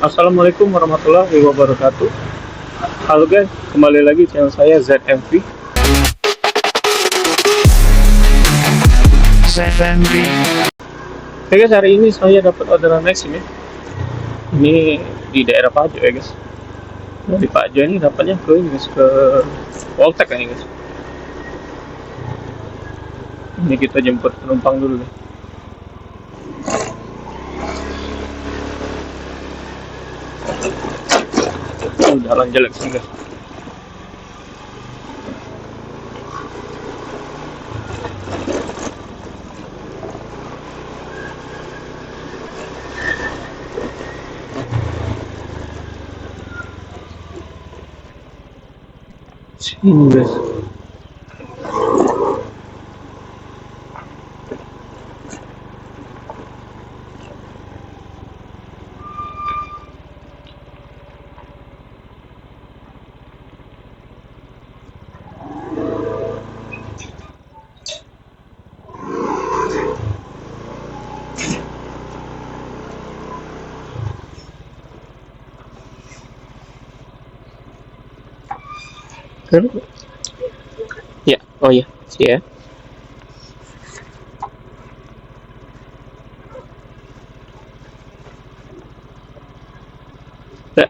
Assalamualaikum warahmatullahi wabarakatuh. Halo guys, kembali lagi channel saya ZMV. ZMV. Oke guys, hari ini saya dapat orderan Maxim ya. Ini di daerah Pajo ya guys. Dari Pajo ini dapatnya ke ini guys, ke Poltek ya guys. Ini kita jemput penumpang dulu nih. Jalan jelek sih guys. Sini guys. Ya, oh ya, sih ya. Ya.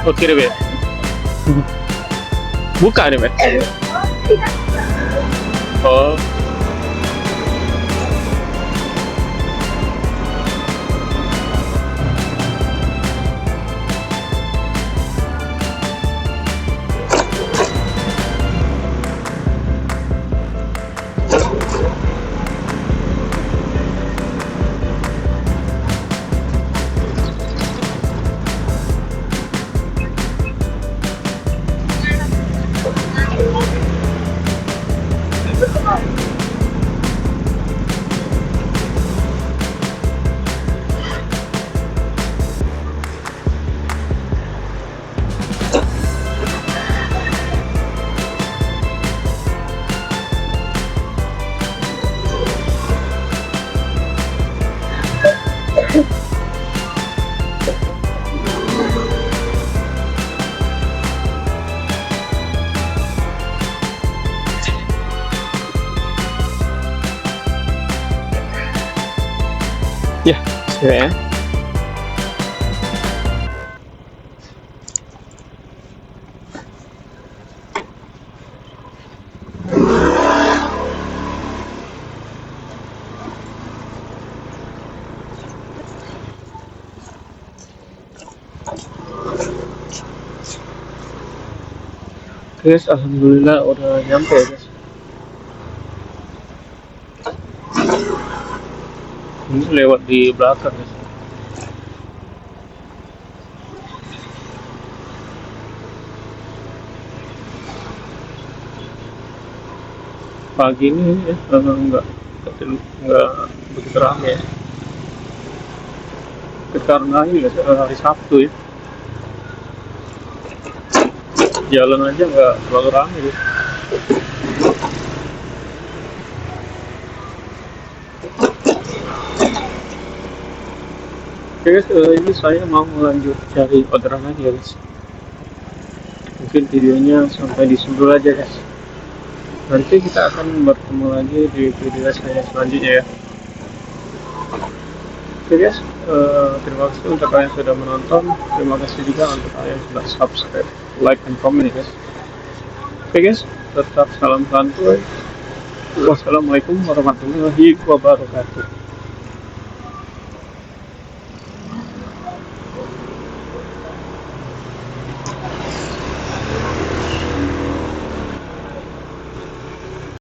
Oh, kirim ya? Buka nih, Mas. Oh, ya, ya. Guys, alhamdulillah udah nyampe ya, guys. Ini lewat di belakang, guys. Pagi ini ya, nggak begitu ramai ya. Karena ini guys, hari Sabtu ya. Jalan aja nggak terlalu ramai guys. Oke guys, ini saya mau lanjut cari orderan lagi ya guys. Mungkin videonya sampai di sini dulu aja guys. Nanti kita akan bertemu lagi di video saya selanjutnya ya. Oke guys, terima kasih untuk kalian yang sudah menonton. Terima kasih juga untuk kalian yang sudah subscribe, like, dan komen ya guys. Oke guys, tetap salam santuy. Wassalamualaikum warahmatullahi wabarakatuh.